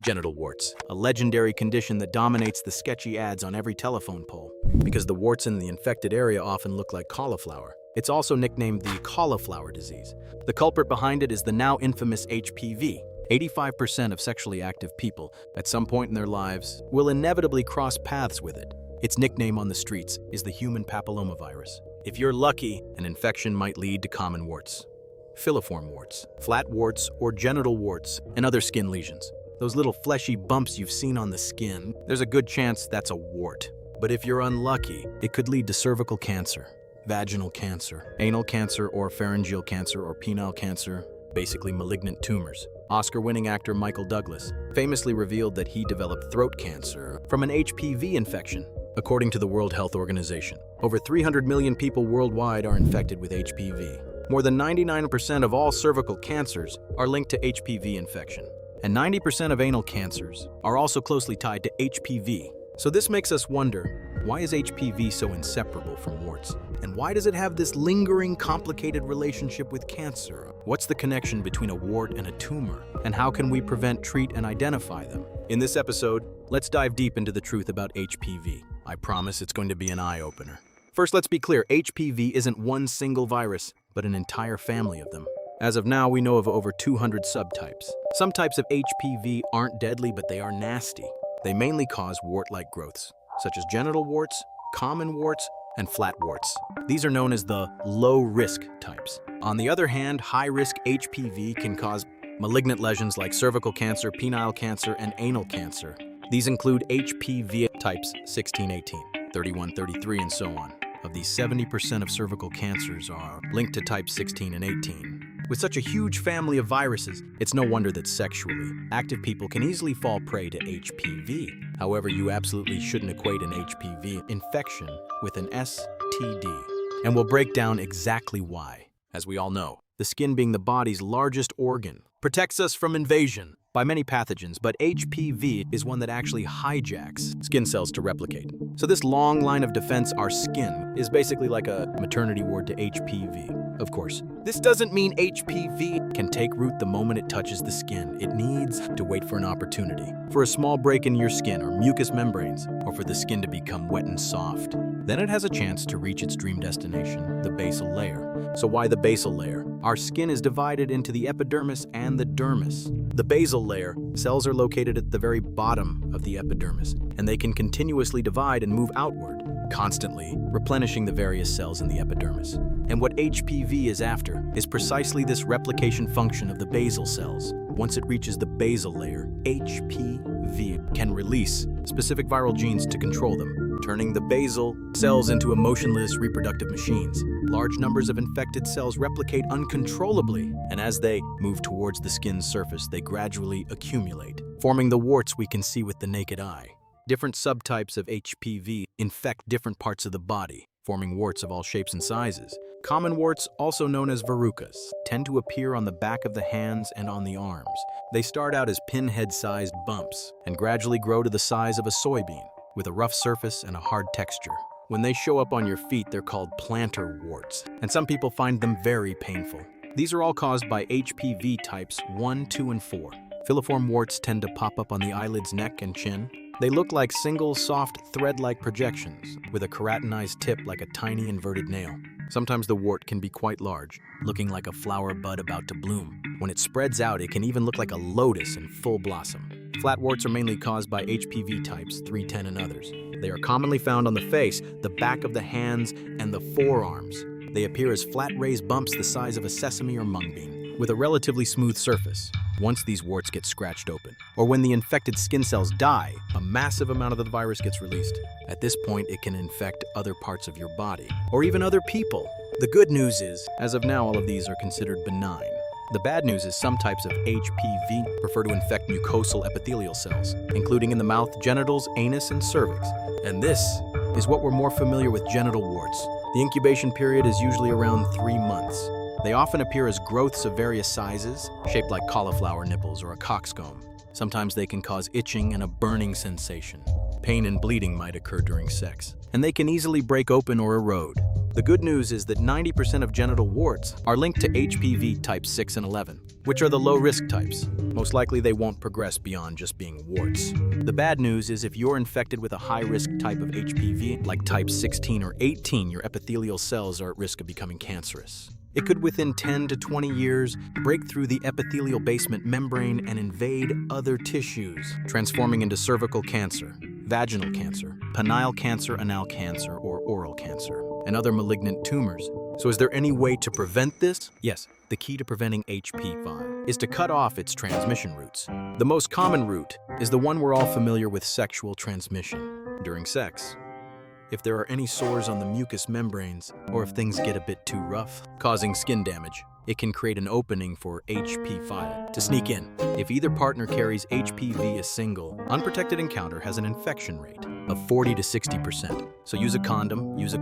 Genital warts, a legendary condition that dominates the sketchy ads on every telephone pole. Because the warts in the infected area often look like cauliflower, it's also nicknamed the Cauliflower Disease. The culprit behind it is the now infamous HPV. 85% of sexually active people, at some point in their lives, will inevitably cross paths with it. Its nickname on the streets is the Human Papillomavirus. If you're lucky, an infection might lead to common warts, filiform warts, flat warts, or genital warts, and other skin lesions. Those little fleshy bumps you've seen on the skin, there's a good chance that's a wart. But if you're unlucky, it could lead to cervical cancer, vaginal cancer, anal cancer or pharyngeal cancer or penile cancer, basically malignant tumors. Oscar-winning actor Michael Douglas famously revealed that he developed throat cancer from an HPV infection. According to the World Health Organization, over 300 million people worldwide are infected with HPV. More than 99% of all cervical cancers are linked to HPV infection. And 90% of anal cancers are also closely tied to HPV. So this makes us wonder, why is HPV so inseparable from warts? And why does it have this lingering, complicated relationship with cancer? What's the connection between a wart and a tumor? And how can we prevent, treat, and identify them? In this episode, let's dive deep into the truth about HPV. I promise it's going to be an eye-opener. First, let's be clear, HPV isn't one single virus, but an entire family of them. As of now, we know of over 200 subtypes. Some types of HPV aren't deadly, but they are nasty. They mainly cause wart-like growths, such as genital warts, common warts, and flat warts. These are known as the low-risk types. On the other hand, high-risk HPV can cause malignant lesions like cervical cancer, penile cancer, and anal cancer. These include HPV types 16, 18, 31, 33, and so on. Of these, 70% of cervical cancers are linked to type 16 and 18. With such a huge family of viruses, it's no wonder that sexually active people can easily fall prey to HPV. However, you absolutely shouldn't equate an HPV infection with an STD. And we'll break down exactly why. As we all know, the skin being the body's largest organ protects us from invasion by many pathogens, but HPV is one that actually hijacks skin cells to replicate. So this long line of defense, our skin, is basically like a maternity ward to HPV. Of course, this doesn't mean HPV can take root the moment it touches the skin. It needs to wait for an opportunity, for a small break in your skin or mucous membranes, or for the skin to become wet and soft. Then it has a chance to reach its dream destination, the basal layer. So why the basal layer? Our skin is divided into the epidermis and the dermis. The basal layer, cells are located at the very bottom of the epidermis, and they can continuously divide and move outward, constantly replenishing the various cells in the epidermis. And what HPV is after is precisely this replication function of the basal cells. Once it reaches the basal layer, HPV can release specific viral genes to control them, turning the basal cells into emotionless reproductive machines. Large numbers of infected cells replicate uncontrollably, and as they move towards the skin's surface, they gradually accumulate, forming the warts we can see with the naked eye. Different subtypes of HPV infect different parts of the body, forming warts of all shapes and sizes. Common warts, also known as verrucas, tend to appear on the back of the hands and on the arms. They start out as pinhead-sized bumps and gradually grow to the size of a soybean, with a rough surface and a hard texture. When they show up on your feet, they're called plantar warts, and some people find them very painful. These are all caused by HPV types 1, 2, and 4. Filiform warts tend to pop up on the eyelids, neck, and chin. They look like single, soft, thread-like projections, with a keratinized tip like a tiny inverted nail. Sometimes the wart can be quite large, looking like a flower bud about to bloom. When it spreads out, it can even look like a lotus in full blossom. Flat warts are mainly caused by HPV types 3, 10, and others. They are commonly found on the face, the back of the hands, and the forearms. They appear as flat raised bumps the size of a sesame or mung bean, with a relatively smooth surface. Once these warts get scratched open, or when the infected skin cells die, a massive amount of the virus gets released. At this point, it can infect other parts of your body, or even other people. The good news is, as of now, all of these are considered benign. The bad news is some types of HPV prefer to infect mucosal epithelial cells, including in the mouth, genitals, anus, and cervix. And this is what we're more familiar with genital warts. The incubation period is usually around 3 months. They often appear as growths of various sizes, shaped like cauliflower nipples or a coxcomb. Sometimes they can cause itching and a burning sensation. Pain and bleeding might occur during sex, and they can easily break open or erode. The good news is that 90% of genital warts are linked to HPV type 6 and 11. which are the low-risk types. Most likely they won't progress beyond just being warts. The bad news is if you're infected with a high-risk type of HPV, like type 16 or 18, your epithelial cells are at risk of becoming cancerous. It could, within 10 to 20 years, break through the epithelial basement membrane and invade other tissues, transforming into cervical cancer, vaginal cancer, penile cancer, anal cancer, or oral cancer, and other malignant tumors. So is there any way to prevent this? Yes, the key to preventing HPV is to cut off its transmission routes. The most common route is the one we're all familiar with: sexual transmission during sex. If there are any sores on the mucous membranes, or if things get a bit too rough, causing skin damage, it can create an opening for HPV to sneak in. If either partner carries HPV, a single, unprotected encounter has an infection rate of 40 to 60%. So use a condom, and use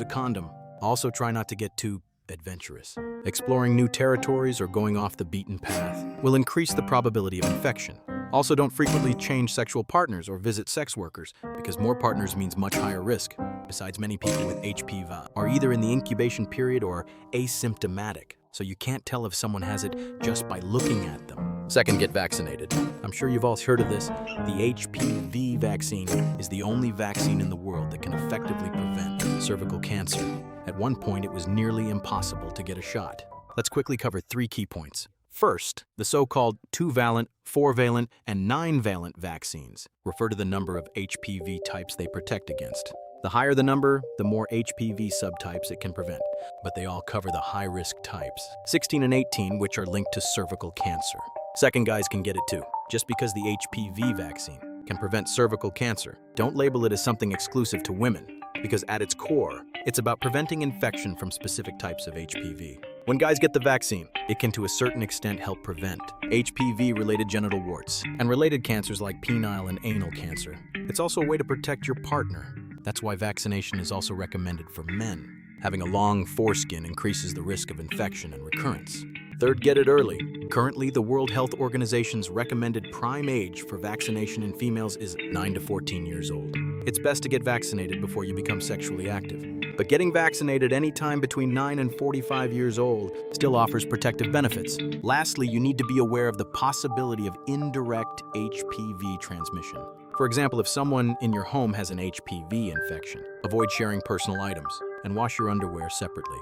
a condom. Also try not to get too adventurous. Exploring new territories or going off the beaten path will increase the probability of infection. Also, don't frequently change sexual partners or visit sex workers, because more partners means much higher risk. Besides, many people with HPV are either in the incubation period or asymptomatic, so you can't tell if someone has it just by looking at them. Second, get vaccinated. I'm sure you've all heard of this. The HPV vaccine is the only vaccine in the world that can effectively prevent cervical cancer. At one point, it was nearly impossible to get a shot. Let's quickly cover 3 key points. First, the so-called 2-valent, 4-valent, and 9-valent vaccines refer to the number of HPV types they protect against. The higher the number, the more HPV subtypes it can prevent, but they all cover the high-risk types, 16 and 18, which are linked to cervical cancer. Second, guys can get it too. Just because the HPV vaccine can prevent cervical cancer, don't label it as something exclusive to women, because at its core, it's about preventing infection from specific types of HPV. When guys get the vaccine, it can to a certain extent help prevent HPV-related genital warts and related cancers like penile and anal cancer. It's also a way to protect your partner. That's why vaccination is also recommended for men. Having a long foreskin increases the risk of infection and recurrence. Third, get it early. Currently, the World Health Organization's recommended prime age for vaccination in females is 9 to 14 years old. It's best to get vaccinated before you become sexually active. But getting vaccinated anytime between 9 and 45 years old still offers protective benefits. Lastly, you need to be aware of the possibility of indirect HPV transmission. For example, if someone in your home has an HPV infection, avoid sharing personal items and wash your underwear separately.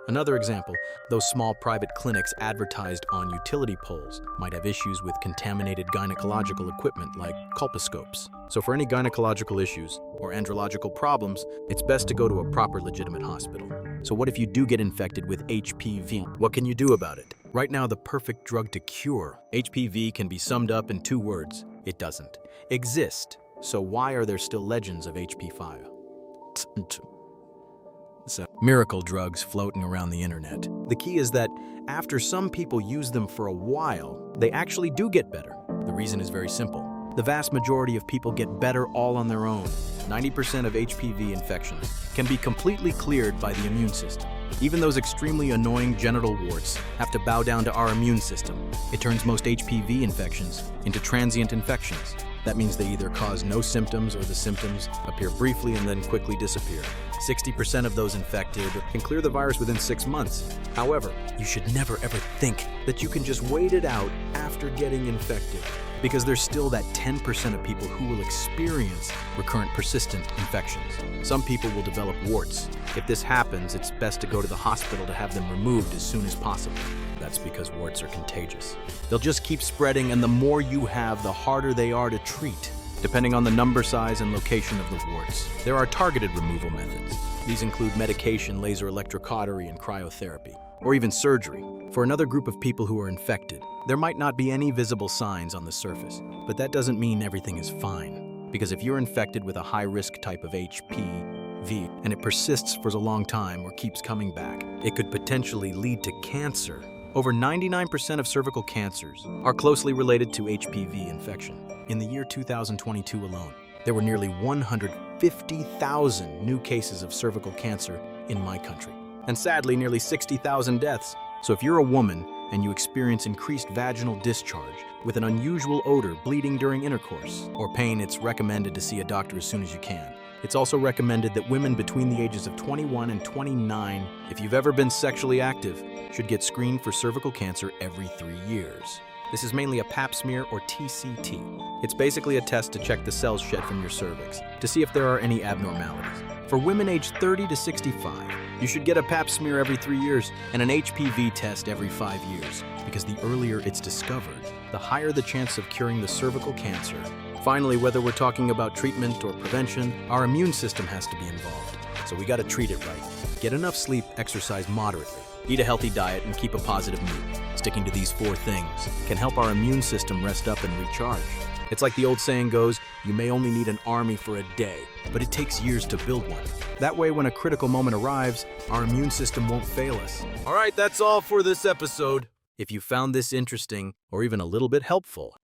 Another example, those small private clinics advertised on utility poles might have issues with contaminated gynecological equipment like colposcopes. So for any gynecological issues or andrological problems, it's best to go to a proper legitimate hospital. So what if you do get infected with HPV? What can you do about it? Right now, the perfect drug to cure HPV can be summed up in 2 words. It doesn't exist. So why are there still legends of HPV? Miracle drugs floating around the internet. The key is that after some people use them for a while, they actually do get better. The reason is very simple. The vast majority of people get better all on their own. 90% of HPV infections can be completely cleared by the immune system. Even those extremely annoying genital warts have to bow down to our immune system. It turns most HPV infections into transient infections. That means they either cause no symptoms or the symptoms appear briefly and then quickly disappear. 60% of those infected can clear the virus within 6 months. However, you should never ever think that you can just wait it out after getting infected, because there's still that 10% of people who will experience recurrent persistent infections. Some people will develop warts. If this happens, it's best to go to the hospital to have them removed as soon as possible. That's because warts are contagious. They'll just keep spreading, and the more you have, the harder they are to treat, depending on the number, size, and location of the warts. There are targeted removal methods. These include medication, laser electrocautery, and cryotherapy, or even surgery. For another group of people who are infected, there might not be any visible signs on the surface, but that doesn't mean everything is fine. Because if you're infected with a high-risk type of HPV and it persists for a long time or keeps coming back, it could potentially lead to cancer. Over 99% of cervical cancers are closely related to HPV infection. In the year 2022 alone, there were nearly 150,000 new cases of cervical cancer in my country, and sadly, nearly 60,000 deaths. So if you're a woman and you experience increased vaginal discharge with an unusual odor, bleeding during intercourse, or pain, it's recommended to see a doctor as soon as you can. It's also recommended that women between the ages of 21 and 29, if you've ever been sexually active, should get screened for cervical cancer every 3 years. This is mainly a pap smear or TCT. It's basically a test to check the cells shed from your cervix to see if there are any abnormalities. For women aged 30 to 65, you should get a pap smear every 3 years and an HPV test every 5 years, because the earlier it's discovered, the higher the chance of curing the cervical cancer. Finally, whether we're talking about treatment or prevention, our immune system has to be involved. So we gotta treat it right. Get enough sleep, exercise moderately, eat a healthy diet, and keep a positive mood. Sticking to these 4 things can help our immune system rest up and recharge. It's like the old saying goes, you may only need an army for a day, but it takes years to build one. That way, when a critical moment arrives, our immune system won't fail us. All right, that's all for this episode. If you found this interesting or even a little bit helpful,